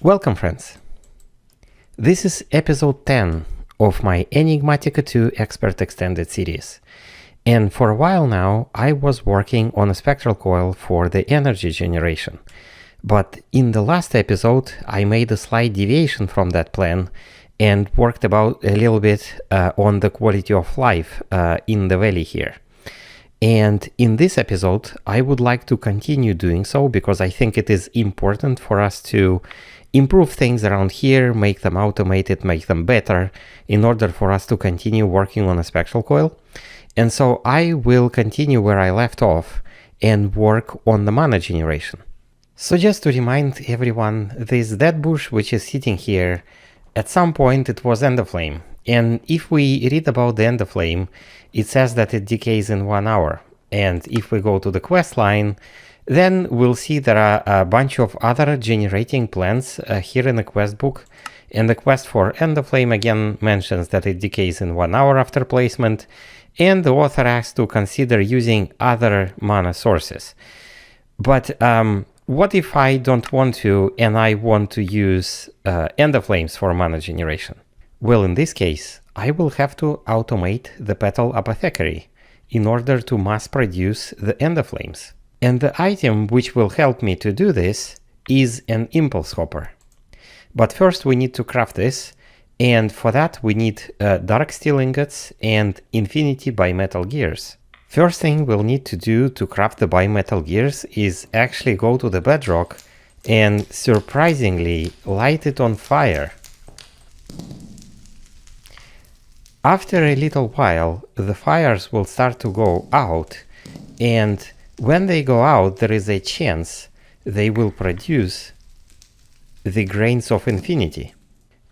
Welcome, friends. This is episode 10 of my Enigmatica 2 Expert Extended series. And for a while now, I was working on a spectral coil for the energy generation. But in the last episode, I made a slight deviation from that plan and worked about a little bit on the quality of life in the valley here. And in this episode, I would like to continue doing so because I think it is important for us to improve things around here, make them automated, make them better, in order for us to continue working on a spectral coil. And so I will continue where I left off and work on the mana generation. So just to remind everyone, this dead bush which is sitting here, at some point it was Endoflame. And if we read about the Endoflame, it says that it decays in 1 hour. And if we go to the quest line, then we'll see there are a bunch of other generating plants here in the quest book. And the quest for Endoflame again mentions that it decays in 1 hour after placement. And the author asks to consider using other mana sources. But what if I don't want to and I want to use Endoflames for mana generation? Well, in this case, I will have to automate the Petal Apothecary in order to mass produce the Endoflames. And the item which will help me to do this is an Impulse Hopper. But first we need to craft this, and for that we need Dark Steel Ingots and Infinity Bimetal Gears. First thing we'll need to do to craft the Bimetal Gears is actually go to the bedrock and surprisingly light it on fire. After a little while, the fires will start to go out, and when they go out, there is a chance they will produce the Grains of Infinity.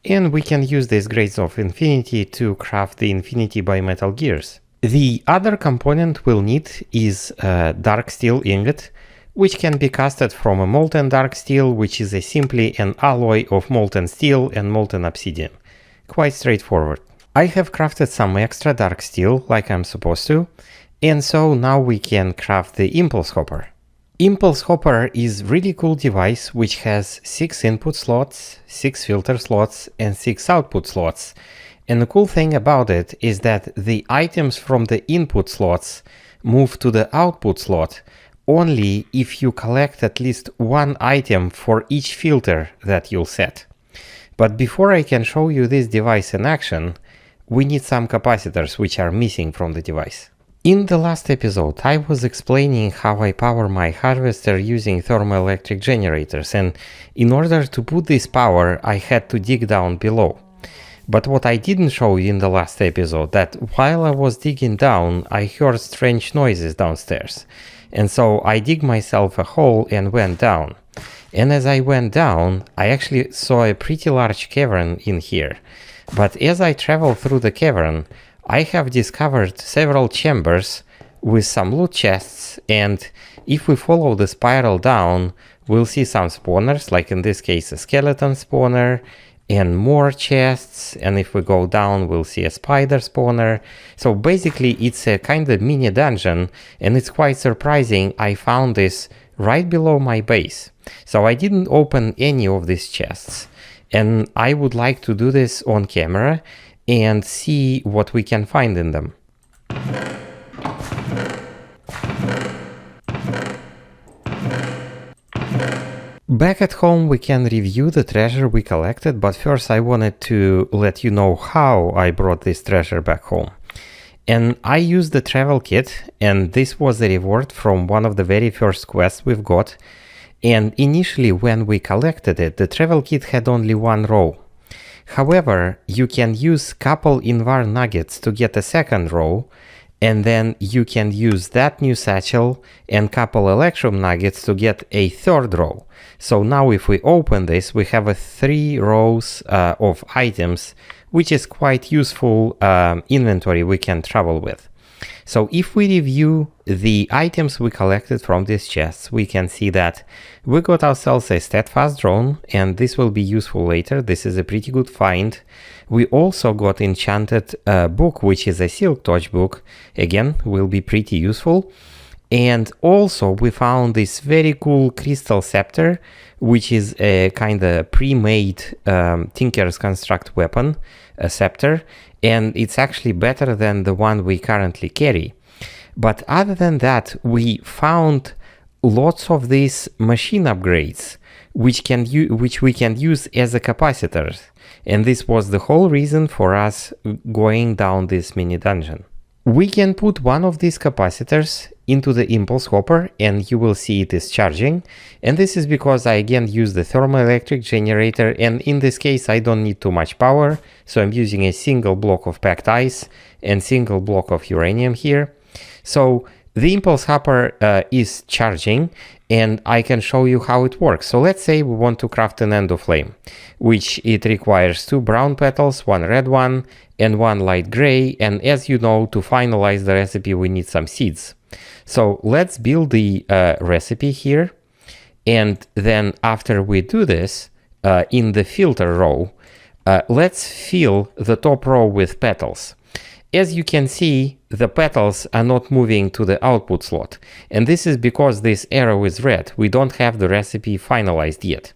And we can use these Grains of Infinity to craft the Infinity Bimetal Gears. The other component we'll need is Dark Steel Ingot, which can be casted from a Molten Dark Steel, which is simply an alloy of Molten Steel and Molten Obsidian. Quite straightforward. I have crafted some extra Dark Steel like I'm supposed to, and so now we can craft the Impulse Hopper. Impulse Hopper is a really cool device which has 6 input slots, 6 filter slots, and 6 output slots. And the cool thing about it is that the items from the input slots move to the output slot only if you collect at least one item for each filter that you'll set. But before I can show you this device in action, we need some capacitors which are missing from the device. In the last episode, I was explaining how I power my harvester using thermoelectric generators, and in order to put this power, I had to dig down below. But what I didn't show you in the last episode, that while I was digging down, I heard strange noises downstairs. And so I dig myself a hole and went down. And as I went down, I actually saw a pretty large cavern in here. But as I travel through the cavern, I have discovered several chambers with some loot chests, and if we follow the spiral down, we'll see some spawners, like in this case a skeleton spawner, and more chests, and if we go down we'll see a spider spawner. So basically it's a kind of mini dungeon, and it's quite surprising I found this right below my base. So I didn't open any of these chests. And I would like to do this on camera and see what we can find in them. Back at home we can review the treasure we collected, but first I wanted to let you know how I brought this treasure back home. And I used the travel kit, and this was the reward from one of the very first quests we've got. And initially when we collected it, the travel kit had only 1 row. However, you can use couple Invar nuggets to get a second row, and then you can use that new satchel and couple Electrum nuggets to get a third row. So now if we open this, we have 3 rows of items, which is quite useful inventory we can travel with. So if we review the items we collected from these chests, we can see that we got ourselves a steadfast drone, and this will be useful later. This is a pretty good find. We also got enchanted book, which is a silk touch book. Again, will be pretty useful. And also we found this very cool crystal scepter, which is a kind of pre-made Tinker's Construct weapon, a scepter, and it's actually better than the one we currently carry. But other than that, we found lots of these machine upgrades, which we can use as a capacitors. And this was the whole reason for us going down this mini dungeon. We can put one of these capacitors into the impulse hopper and you will see it is charging. And this is because I again use the thermoelectric generator, and in this case I don't need too much power, so I'm using a single block of packed ice and single block of uranium here. So the impulse hopper is charging, and I can show you how it works. So let's say we want to craft an endoflame, which it requires 2 brown petals, 1 red one, and 1 light gray. And as you know, to finalize the recipe, we need some seeds. So let's build the recipe here. And then after we do this, in the filter row, let's fill the top row with petals. As you can see, the petals are not moving to the output slot. And this is because this arrow is red. We don't have the recipe finalized yet.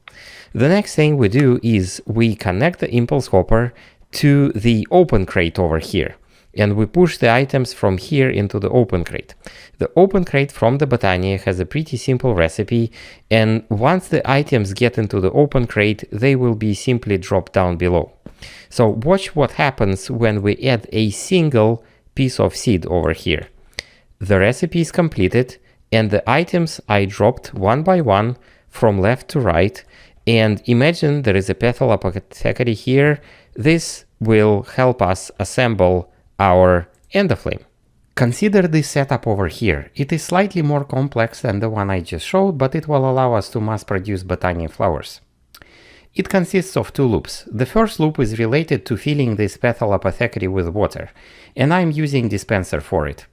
The next thing we do is we connect the impulse hopper to the open crate over here. And we push the items from here into the open crate. The open crate from the Botania has a pretty simple recipe. And once the items get into the open crate, they will be simply dropped down below. So watch what happens when we add a single piece of seed over here. The recipe is completed and the items I dropped one by one from left to right. And imagine there is a petal apothecary here. This will help us assemble our endoflame. Consider this setup over here. It is slightly more complex than the one I just showed, but it will allow us to mass produce Botania flowers. It consists of 2 loops. The first loop is related to filling this petal apothecary with water, and I'm using dispenser for it.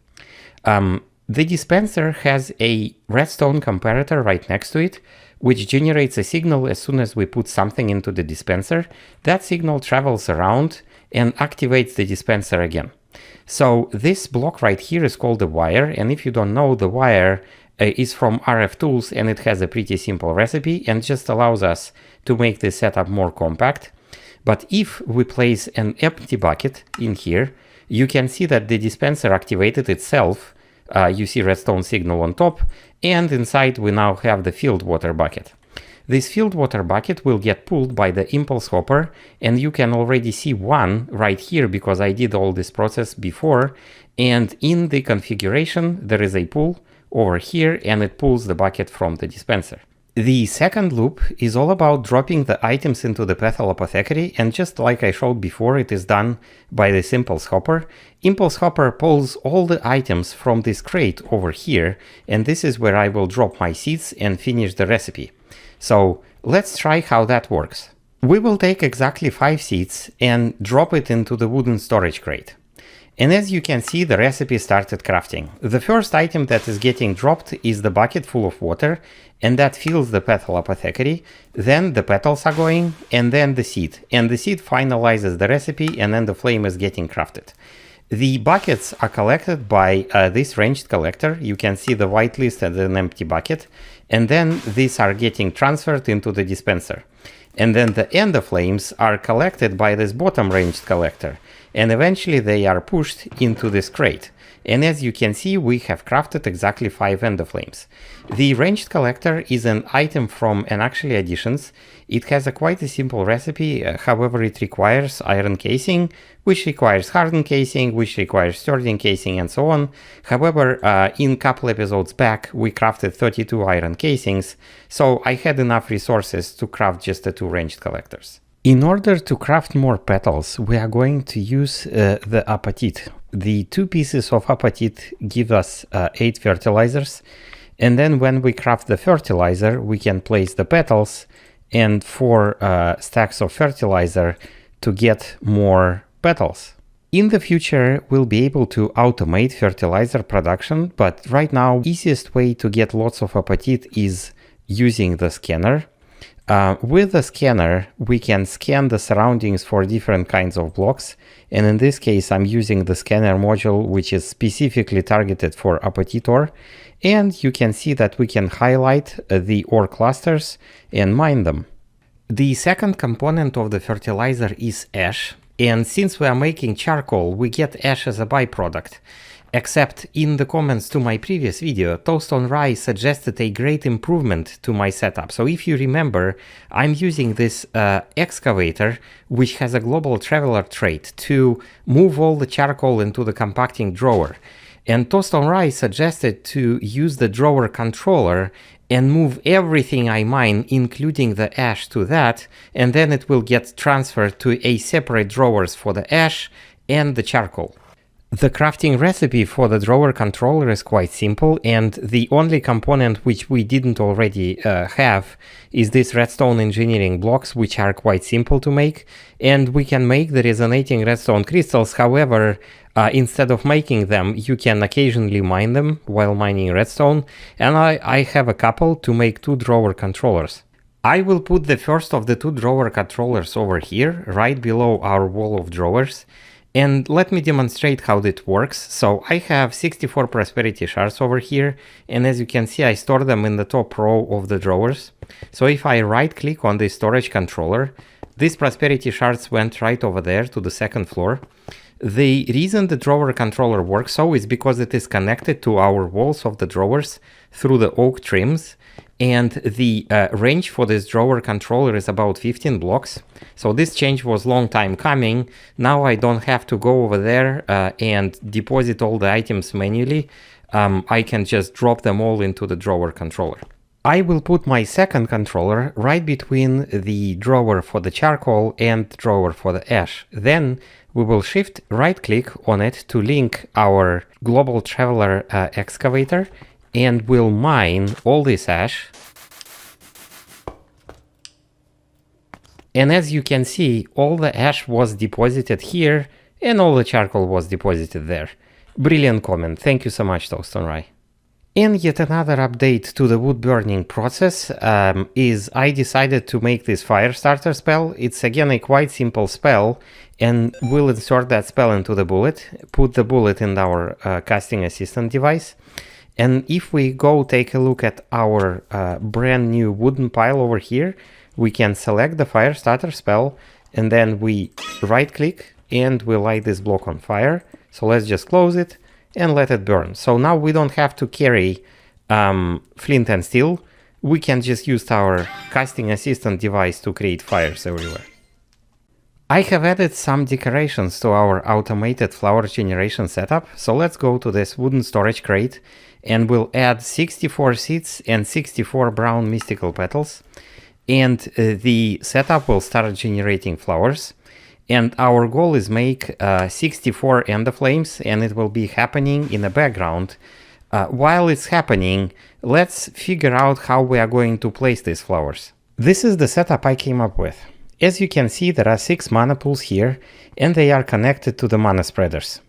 The dispenser has a redstone comparator right next to it, which generates a signal as soon as we put something into the dispenser. That signal travels around and activates the dispenser again. So this block right here is called a wire, and if you don't know, the wire is from RF Tools, and it has a pretty simple recipe and just allows us to make this setup more compact. But if we place an empty bucket in here, you can see that the dispenser activated itself. You see redstone signal on top, and inside we now have the filled water bucket. This filled water bucket will get pulled by the impulse hopper, and you can already see one right here because I did all this process before. And in the configuration, there is a pull over here, and it pulls the bucket from the dispenser. The second loop is all about dropping the items into the petal apothecary, and just like I showed before, it is done by this impulse hopper. Impulse hopper pulls all the items from this crate over here, and this is where I will drop my seeds and finish the recipe. So let's try how that works. We will take exactly 5 seeds and drop it into the wooden storage crate. And as you can see, the recipe started crafting. The first item that is getting dropped is the bucket full of water, and that fills the petal apothecary. Then the petals are going, and then the seed. And the seed finalizes the recipe, and then the flame is getting crafted. The buckets are collected by this ranged collector. You can see the white list and an empty bucket. And then these are getting transferred into the dispenser. And then the endoflames are collected by this bottom ranged collector. And eventually they are pushed into this crate. And as you can see, we have crafted exactly 5 endoflames. The ranged collector is an item from Actually Additions. It has quite a simple recipe, however it requires iron casing, which requires hardened casing, which requires sturdy casing, and so on. However, in a couple episodes back, we crafted 32 iron casings, so I had enough resources to craft just the 2 ranged collectors. In order to craft more petals, we are going to use the apatite. The 2 pieces of apatite give us 8 fertilizers, and then when we craft the fertilizer, we can place the petals and 4 stacks of fertilizer to get more petals. In the future, we'll be able to automate fertilizer production, but right now, easiest way to get lots of apatite is using the scanner. With the scanner, we can scan the surroundings for different kinds of blocks. And in this case, I'm using the scanner module, which is specifically targeted for apatite ore. And you can see that we can highlight the ore clusters and mine them. The second component of the fertilizer is ash. And since we are making charcoal, we get ash as a byproduct. Except in the comments to my previous video, Toast on Rye suggested a great improvement to my setup. So if you remember, I'm using this excavator, which has a global traveler trait, to move all the charcoal into the compacting drawer. And Toast on Rye suggested to use the drawer controller and move everything I mine, including the ash, to that, and then it will get transferred to a separate drawers for the ash and the charcoal. The crafting recipe for the drawer controller is quite simple, and the only component which we didn't already have is these redstone engineering blocks, which are quite simple to make, and we can make the resonating redstone crystals. However, instead of making them, you can occasionally mine them while mining redstone, and I have a couple to make 2 drawer controllers. I will put the first of the 2 drawer controllers over here, right below our wall of drawers. And let me demonstrate how it works. So I have 64 prosperity shards over here, and as you can see, I store them in the top row of the drawers. So if I right click on the storage controller, these prosperity shards went right over there to the second floor. The reason the drawer controller works so is because it is connected to our walls of the drawers through the oak trims. And the range for this drawer controller is about 15 blocks. So this change was long time coming. Now I don't have to go over there and deposit all the items manually. I can just drop them all into the drawer controller. I will put my second controller right between the drawer for the charcoal and drawer for the ash. Then we will shift right click on it to link our global traveler excavator, and we'll mine all this ash. And as you can see, all the ash was deposited here and all the charcoal was deposited there. Brilliant comment. Thank you so much, Toast on Rye. And yet another update to the wood burning process is I decided to make this fire starter spell. It's again a quite simple spell, and we'll insert that spell into the bullet, put the bullet in our casting assistant device. And if we go take a look at our brand new wooden pile over here, we can select the fire starter spell, and then we right click and we light this block on fire. So let's just close it and let it burn. So now we don't have to carry flint and steel. We can just use our casting assistant device to create fires everywhere. I have added some decorations to our automated flower generation setup. So let's go to this wooden storage crate, and we'll add 64 seeds and 64 brown mystical petals. And the setup will start generating flowers. And our goal is make 64 ender flames, and it will be happening in the background. While it's happening, let's figure out how we are going to place these flowers. This is the setup I came up with. As you can see, there are 6 mana pools here, and they are connected to the mana spreaders.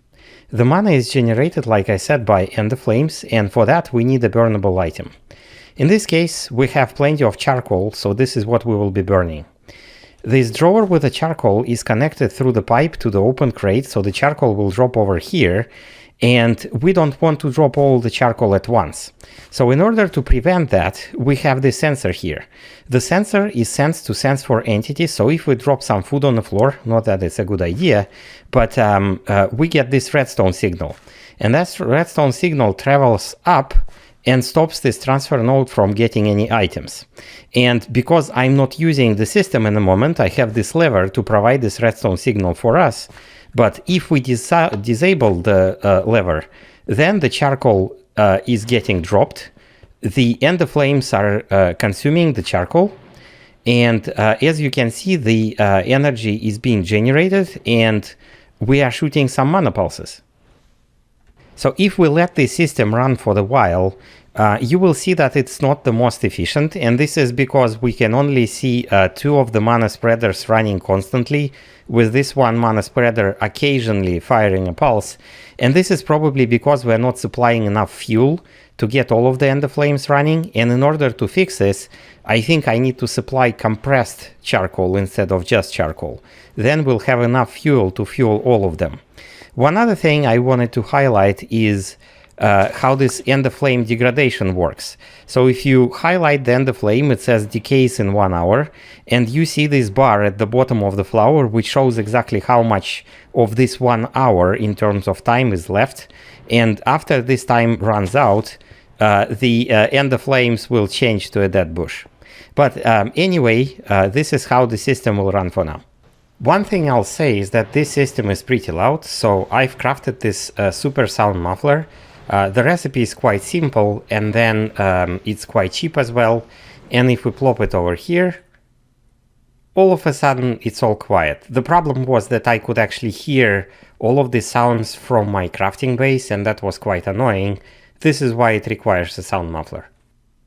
The mana is generated, like I said, by ender flames, and for that we need a burnable item. In this case, we have plenty of charcoal, so this is what we will be burning. This drawer with the charcoal is connected through the pipe to the open crate, so the charcoal will drop over here, and we don't want to drop all the charcoal at once. So in order to prevent that, we have this sensor here. The sensor is sensed to sense for entities, so if we drop some food on the floor, not that it's a good idea, but we get this redstone signal. And that redstone signal travels up and stops this transfer node from getting any items. And because I'm not using the system in the moment, I have this lever to provide this redstone signal for us. But if we disable the lever, then the charcoal is getting dropped. The ender flames are consuming the charcoal. And as you can see, the energy is being generated, and we are shooting some mana pulses. So if we let this system run for a while, you will see that it's not the most efficient, and this is because we can only see 2 of the mana spreaders running constantly, with this one mana spreader occasionally firing a pulse, and this is probably because we're not supplying enough fuel to get all of the Ender Flames running, and in order to fix this, I think I need to supply compressed charcoal instead of just charcoal. Then we'll have enough fuel to fuel all of them. One other thing I wanted to highlight is how this Ender Flame degradation works. So if you highlight the Ender Flame, it says decays in 1 hour, and you see this bar at the bottom of the flower, which shows exactly how much of this 1 hour in terms of time is left. And after this time runs out, the Ender Flames will change to a dead bush. But anyway, this is how the system will run for now. One thing I'll say is that this system is pretty loud, so I've crafted this super sound muffler. The recipe is quite simple, and then it's quite cheap as well. And if we plop it over here, all of a sudden it's all quiet. The problem was that I could actually hear all of the sounds from my crafting base, and that was quite annoying. This is why it requires a sound muffler.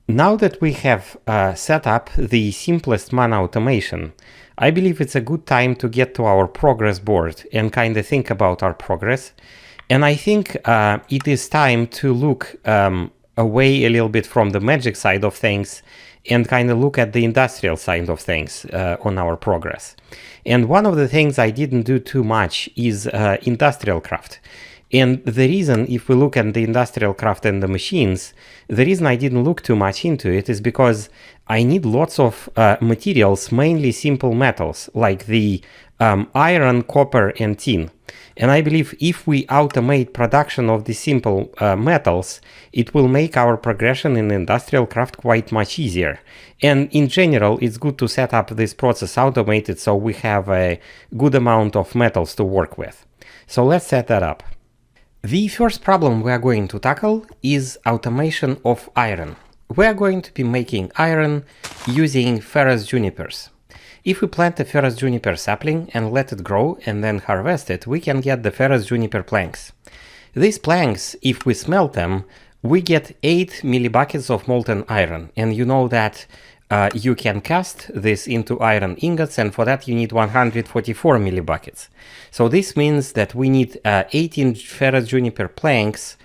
Now that we have set up the simplest mana automation, I believe it's a good time to get to our progress board and kind of think about our progress. And I think it is time to look away a little bit from the magic side of things and kind of look at the industrial side of things on our progress. And one of the things I didn't do too much is industrial craft. And the reason, if we look at the industrial craft and the machines, the reason I didn't look too much into it is because I need lots of materials, mainly simple metals, like the iron, copper, and tin. And I believe if we automate production of the simple metals, it will make our progression in industrial craft quite much easier. And in general, it's good to set up this process automated so we have a good amount of metals to work with. So let's set that up. The first problem we are going to tackle is automation of iron. We are going to be making iron using ferrous junipers. If we plant a ferrous juniper sapling and let it grow and then harvest it, we can get the ferrous juniper planks. These planks, if we smelt them, we get 8 millibuckets of molten iron, and you know that you can cast this into iron ingots, and for that you need 144 millibuckets. So this means that we need 18 ferrous juniper planks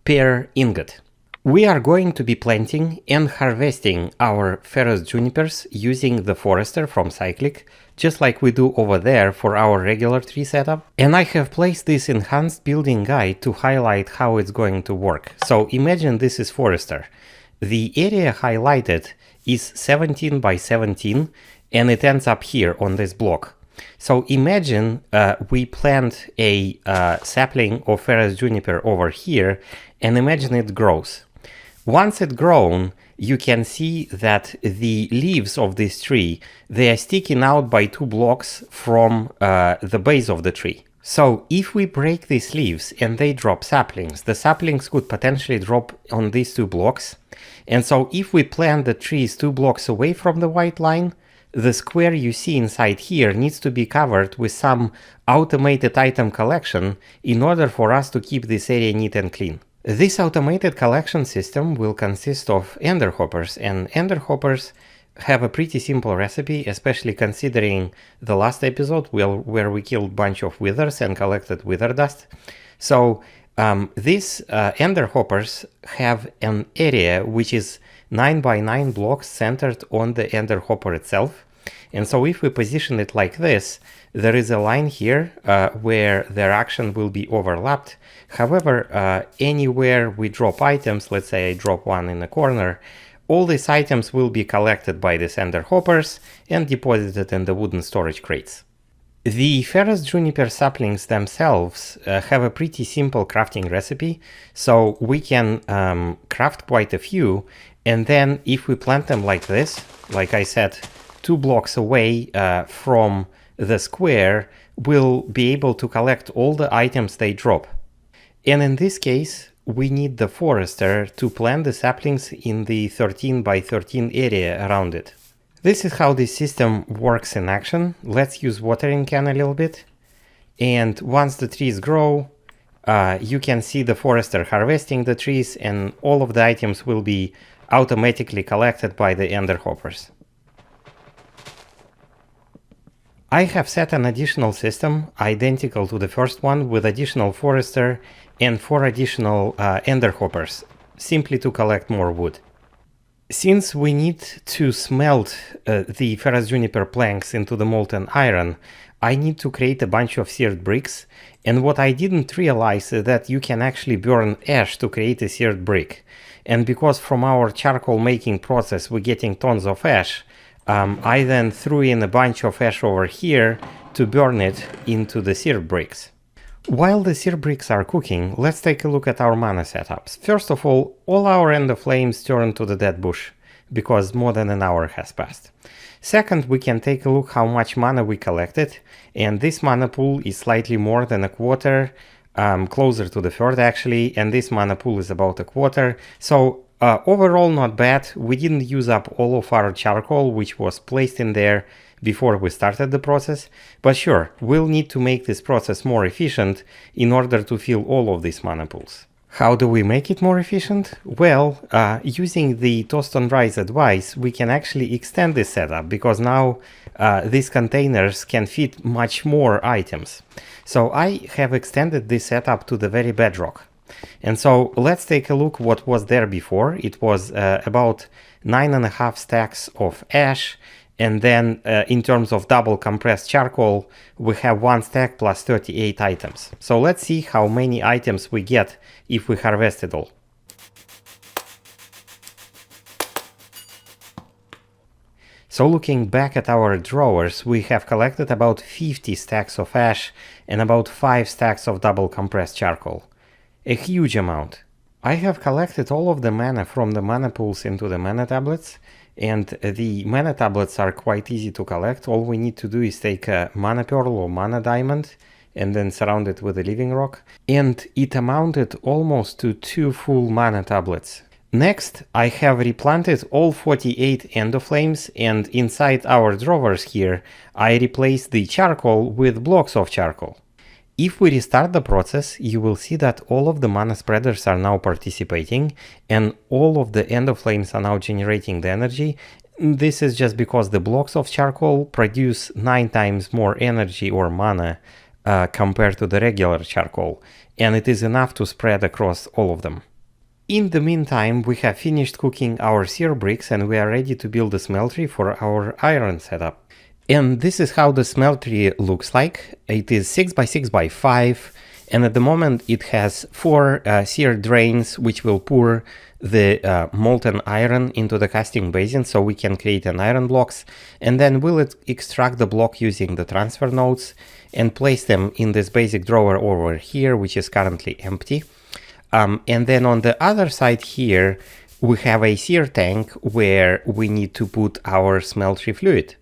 per ingot. We are going to be planting and harvesting our ferrous junipers using the forester from Cyclic, just like we do over there for our regular tree setup. And I have placed this enhanced building guide to highlight how it's going to work. So imagine this is forester. The area highlighted is 17 by 17, and it ends up here on this block. So imagine we plant a sapling of ferrous juniper over here, and imagine it grows. Once it's grown, you can see that the leaves of this tree, they are sticking out by 2 blocks from the base of the tree. So if we break these leaves and they drop saplings, the saplings could potentially drop on these 2 blocks. And so if we plant the trees 2 blocks away from the white line, the square you see inside here needs to be covered with some automated item collection in order for us to keep this area neat and clean. This automated collection system will consist of ender hoppers, and ender hoppers have a pretty simple recipe, especially considering the last episode where we killed a bunch of withers and collected wither dust. So these ender hoppers have an area which is 9 by 9 blocks centered on the ender hopper itself. And so if we position it like this, there is a line here where their action will be overlapped. However, anywhere we drop items, let's say I drop one in a corner, all these items will be collected by these ender hoppers and deposited in the wooden storage crates. The ferrous juniper saplings themselves have a pretty simple crafting recipe, so we can craft quite a few, and then if we plant them like this, like I said, 2 blocks away from the square, we'll be able to collect all the items they drop. And in this case, we need the forester to plant the saplings in the 13 by 13 area around it. This is how this system works in action. Let's use watering can a little bit. And once the trees grow, you can see the forester harvesting the trees, and all of the items will be automatically collected by the ender hoppers. I have set an additional system identical to the first one with additional forester and 4 additional ender hoppers, simply to collect more wood. Since we need to smelt the ferrous juniper planks into the molten iron, I need to create a bunch of seared bricks, and what I didn't realize is that you can actually burn ash to create a seared brick. And because from our charcoal making process we're getting tons of ash, I then threw in a bunch of ash over here to burn it into the seared bricks. While the seared bricks are cooking, let's take a look at our mana setups. First of all our ender flames turn to the dead bush, because more than an hour has passed. Second, we can take a look how much mana we collected, and this mana pool is slightly more than a quarter, closer to the third actually, and this mana pool is about a quarter. So overall not bad. We didn't use up all of our charcoal which was placed in there before we started the process, but sure, we'll need to make this process more efficient in order to fill all of these mana pools. How do we make it more efficient? Well, using the Toast on Rise advice, we can actually extend this setup, because now these containers can fit much more items. So I have extended this setup to the very bedrock. And so let's take a look what was there before. It was about 9.5 stacks of ash, and then in terms of double compressed charcoal, we have 1 stack plus 38 items. So let's see how many items we get if we harvest it all. So looking back at our drawers, we have collected about 50 stacks of ash and about 5 stacks of double compressed charcoal. A huge amount. I have collected all of the mana from the mana pools into the mana tablets, and the mana tablets are quite easy to collect. All we need to do is take a mana pearl or mana diamond and then surround it with a living rock, and it amounted almost to 2 full mana tablets. Next, I have replanted all 48 endoflames, and inside our drawers here I replaced the charcoal with blocks of charcoal. If we restart the process, you will see that all of the mana spreaders are now participating, and all of the endoflames are now generating the energy. This is just because the blocks of charcoal produce 9 times more energy or mana compared to the regular charcoal, and it is enough to spread across all of them. In the meantime, we have finished cooking our sear bricks, and we are ready to build a smeltery for our iron setup. And this is how the smeltery looks like. It is 6 by 6 by 5, and at the moment it has 4 sear drains which will pour the molten iron into the casting basin so we can create an iron blocks, and then we'll extract the block using the transfer nodes and place them in this basic drawer over here, which is currently empty. And then on the other side here we have a sear tank where we need to put our smeltery fluid.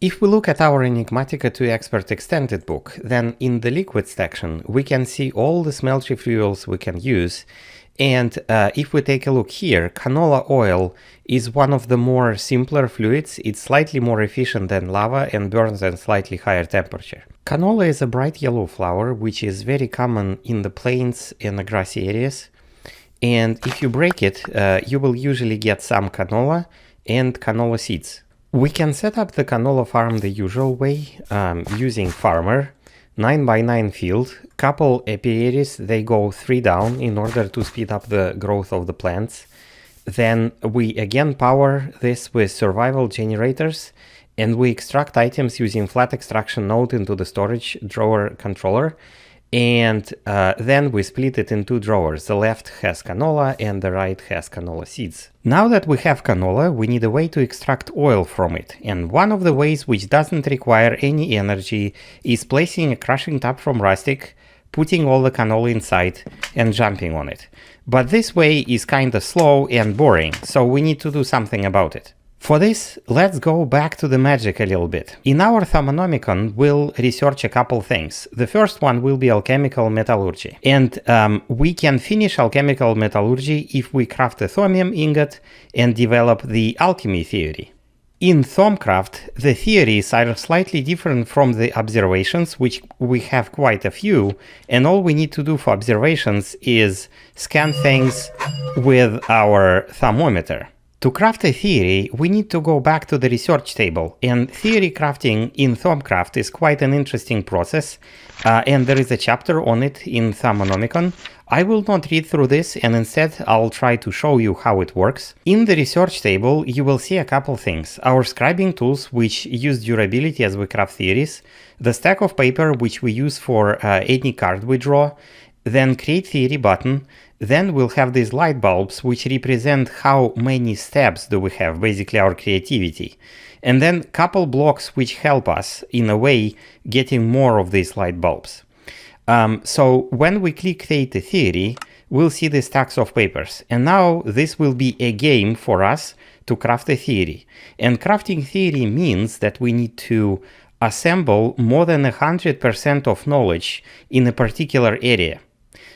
If we look at our Enigmatica 2 Expert Extended book, then in the liquid section we can see all the smeltery fuels we can use, and if we take a look here, canola oil is one of the more simpler fluids. It's slightly more efficient than lava and burns at slightly higher temperature. Canola is a bright yellow flower which is very common in the plains and the grassy areas, and if you break it, you will usually get some canola and canola seeds. We can set up the canola farm the usual way, using farmer, 9 by 9 field, couple apiaries, they go 3 down in order to speed up the growth of the plants. Then we again power this with survival generators, and we extract items using flat extraction node into the storage drawer controller, and then we split it in 2 drawers. The left has canola and the right has canola seeds. Now that we have canola, we need a way to extract oil from it, and one of the ways which doesn't require any energy is placing a crushing tub from Rustic, putting all the canola inside and jumping on it. But this way is kinda slow and boring, so we need to do something about it. For this, let's go back to the magic a little bit. In our Thermonomicon, we'll research a couple things. The first one will be alchemical metallurgy. And we can finish alchemical metallurgy if we craft a thorium ingot and develop the alchemy theory. In Thaumcraft, the theories are slightly different from the observations, which we have quite a few, and all we need to do for observations is scan things with our thermometer. To craft a theory, we need to go back to the research table, and theory crafting in Thaumcraft is quite an interesting process, and there is a chapter on it in Thermonomicon. I will not read through this, and instead I'll try to show you how it works. In the research table, you will see a couple things. Our scribing tools, which use durability as we craft theories, the stack of paper, which we use for any card we draw, then create theory button. Then we'll have these light bulbs, which represent how many steps do we have, basically our creativity. And then couple blocks which help us, in a way, getting more of these light bulbs. So when we click create a theory, we'll see the stacks of papers. And now this will be a game for us to craft a theory. And crafting theory means that we need to assemble more than 100% of knowledge in a particular area.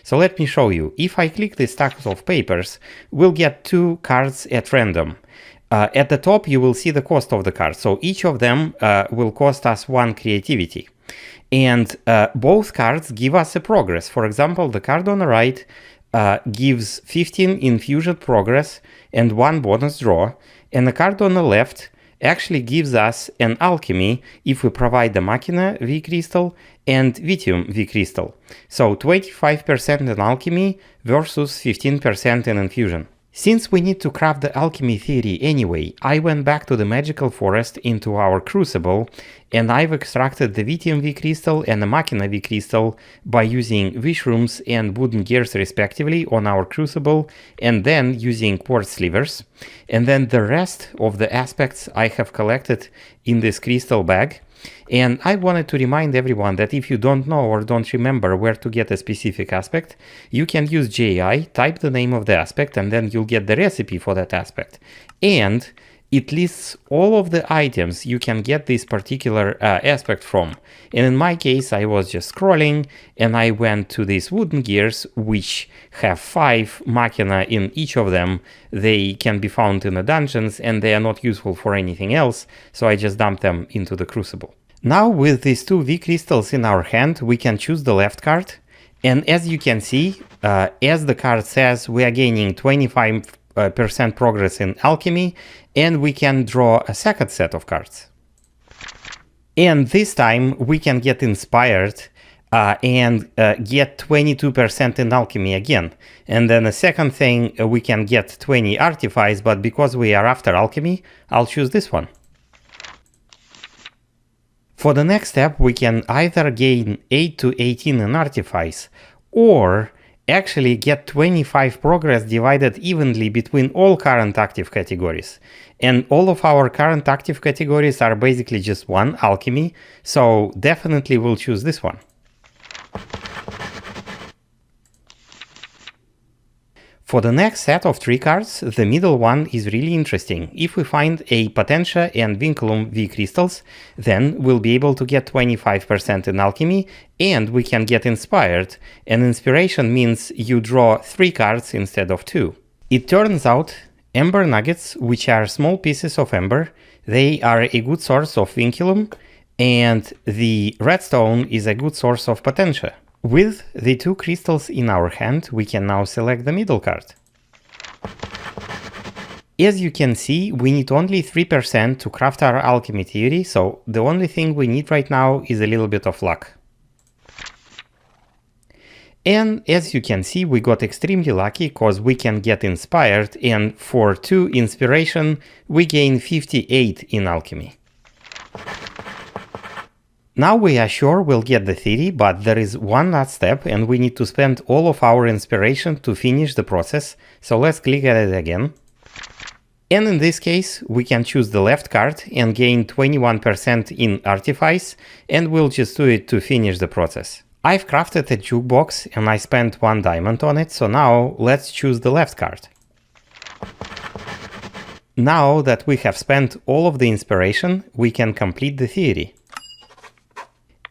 So let me show you. If I click the stacks of papers, we'll get 2 cards at random. At the top, you will see the cost of the cards. So each of them will cost us 1 creativity. And both cards give us a progress. For example, the card on the right gives 15 infusion progress and 1 bonus draw. And the card on the left actually gives us an alchemy if we provide the Machina V crystal and Vitium V crystal. So 25% in alchemy versus 15% in infusion. Since we need to craft the alchemy theory anyway, I went back to the magical forest into our crucible, and I've extracted the Vitium V crystal and the Machina V crystal by using Vishrooms and wooden gears respectively on our crucible, and then using quartz slivers. And then the rest of the aspects I have collected in this crystal bag. And I wanted to remind everyone that if you don't know or don't remember where to get a specific aspect, you can use JI, type the name of the aspect, and then you'll get the recipe for that aspect. And it lists all of the items you can get this particular aspect from. And in my case, I was just scrolling and I went to these wooden gears, which have 5 machina in each of them. They can be found in the dungeons and they are not useful for anything else, so I just dumped them into the crucible. Now with these 2 V crystals in our hand, we can choose the left card. And as you can see, as the card says, we are gaining 25% progress in alchemy, and we can draw a second set of cards. And this time we can get inspired and get 22% in alchemy again. And then the second thing, we can get 20 artifice, but because we are after alchemy, I'll choose this one. For the next step, we can either gain 8 to 18 in artifice, or actually get 25 progress divided evenly between all current active categories. And all of our current active categories are basically just 1, alchemy, so definitely we'll choose this one. For the next set of 3 cards, the middle one is really interesting. If we find a Potentia and Vinculum V crystals, then we'll be able to get 25% in alchemy, and we can get inspired. And inspiration means you draw 3 cards instead of 2. It turns out Ember nuggets, which are small pieces of ember, they are a good source of Vinculum, and the redstone is a good source of Potentia. With the 2 crystals in our hand, we can now select the middle card. As you can see, we need only 3% to craft our alchemy theory, so the only thing we need right now is a little bit of luck. And as you can see, we got extremely lucky because we can get inspired, and for 2 inspiration, we gain 58 in alchemy. Now we are sure we'll get the theory, but there is one last step and we need to spend all of our inspiration to finish the process, so let's click at it again. And in this case, we can choose the left card and gain 21% in artifice, and we'll just do it to finish the process. I've crafted a jukebox and I spent 1 diamond on it, so now let's choose the left card. Now that we have spent all of the inspiration, we can complete the theory.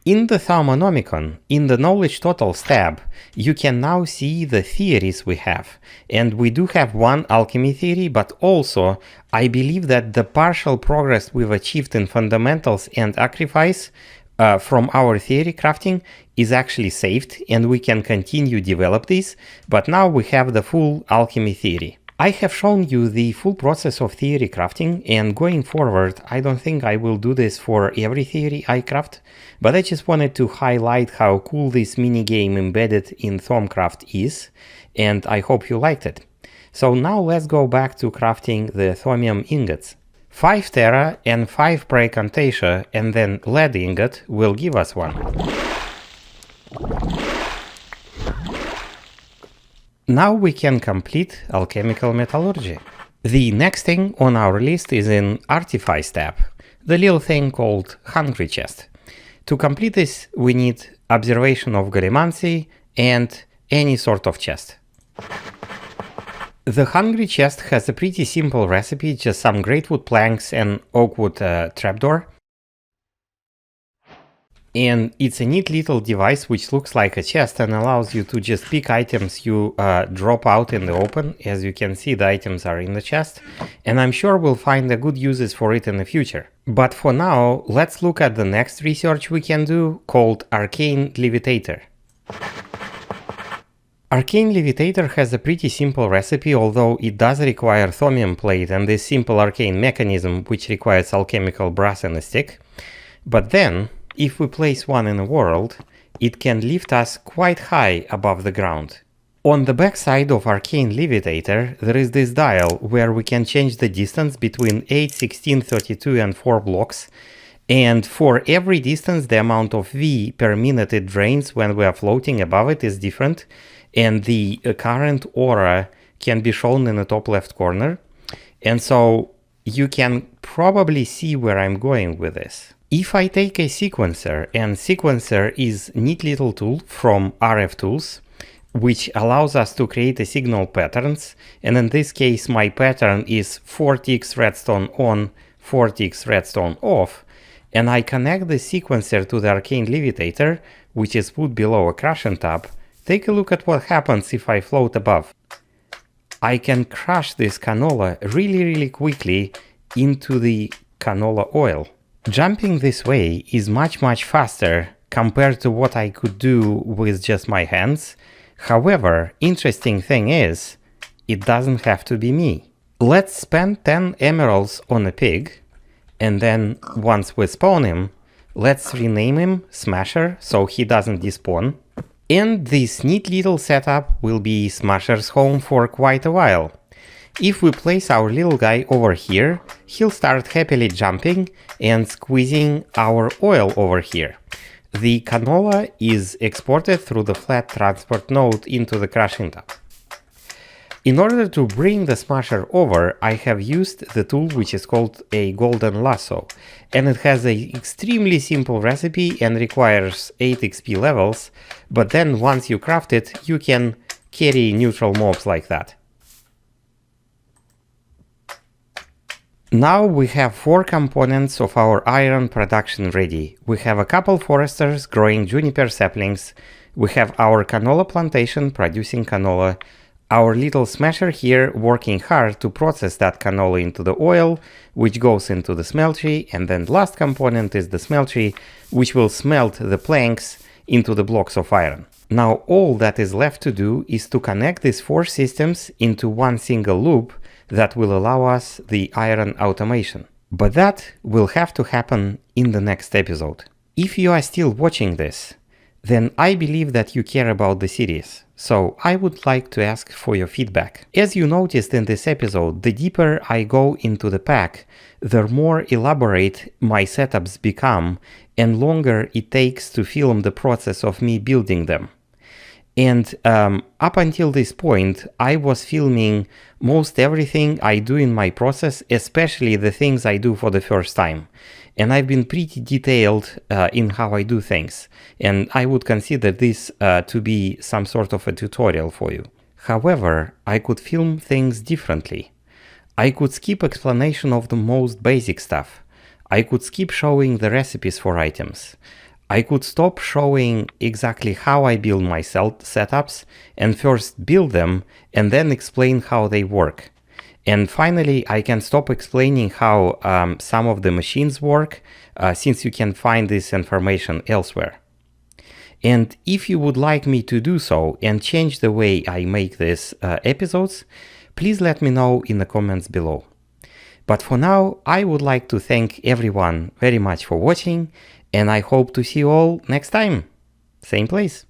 In the Thermonomicon, in the Knowledge Totals tab, you can now see the theories we have. And we do have one alchemy theory, but also I believe that the partial progress we've achieved in fundamentals and sacrifice from our theory crafting is actually saved, and we can continue develop this, but now we have the full alchemy theory. I have shown you the full process of theory crafting, and going forward I don't think I will do this for every theory I craft, but I just wanted to highlight how cool this minigame embedded in Thermcraft is, and I hope you liked it. So now let's go back to crafting the thorium ingots. 5 Terra and 5 Praecantatia and then lead ingot will give us one. Now we can complete alchemical metallurgy. The next thing on our list is in Artifice tab, the little thing called Hungry Chest. To complete this we need observation of Gallimancy and any sort of chest. The Hungry Chest has a pretty simple recipe, just some greatwood planks and oakwood trapdoor. And it's a neat little device which looks like a chest and allows you to just pick items you drop out in the open. As you can see, the items are in the chest, and I'm sure we'll find a good uses for it in the future. But for now, let's look at the next research we can do, called Arcane Levitator. Arcane Levitator has a pretty simple recipe, although it does require thorium plate and this simple arcane mechanism which requires alchemical brass and a stick. But then, if we place one in a world, it can lift us quite high above the ground. On the back side of Arcane Levitator, there is this dial where we can change the distance between 8, 16, 32 and 4 blocks, and for every distance the amount of V per minute it drains when we are floating above it is different, and the current aura can be shown in the top left corner. And so you can probably see where I'm going with this. If I take a sequencer, and sequencer is a neat little tool from RF Tools, which allows us to create a signal patterns, and in this case my pattern is 4 ticks redstone on, 4 ticks redstone off, and I connect the sequencer to the Arcane Levitator, which is put below a crushing tab. Take a look at what happens if I float above. I can crush this canola really quickly into the canola oil. Jumping this way is much faster compared to what I could do with just my hands. However, interesting thing is, it doesn't have to be me. Let's spend 10 emeralds on a pig, and then once we spawn him, let's rename him Smasher so he doesn't despawn. And this neat little setup will be Smasher's home for quite a while. If we place our little guy over here, he'll start happily jumping and squeezing our oil over here. The canola is exported through the flat transport node into the crushing tab. In order to bring the Smasher over, I have used the tool which is called a golden lasso, and it has an extremely simple recipe and requires 8 XP levels, but then once you craft it, you can carry neutral mobs like that. Now we have 4 components of our iron production ready. We have a couple foresters growing juniper saplings, we have our canola plantation producing canola, our little Smasher here working hard to process that canola into the oil, which goes into the smeltery, and then the last component is the smeltery, which will smelt the planks into the blocks of iron. Now all that is left to do is to connect these 4 systems into one single loop that will allow us the iron automation. But that will have to happen in the next episode. If you are still watching this, then I believe that you care about the series, so I would like to ask for your feedback. As you noticed in this episode, the deeper I go into the pack, the more elaborate my setups become and longer it takes to film the process of me building them. And up until this point, I was filming most everything I do in my process, especially the things I do for the first time. And I've been pretty detailed in how I do things. And I would consider this to be some sort of a tutorial for you. However, I could film things differently. I could skip explanation of the most basic stuff. I could skip showing the recipes for items. I could stop showing exactly how I build my setups and first build them and then explain how they work. And finally, I can stop explaining how some of the machines work, since you can find this information elsewhere. And if you would like me to do so and change the way I make these episodes, please let me know in the comments below. But for now, I would like to thank everyone very much for watching, and I hope to see you all next time. Same place.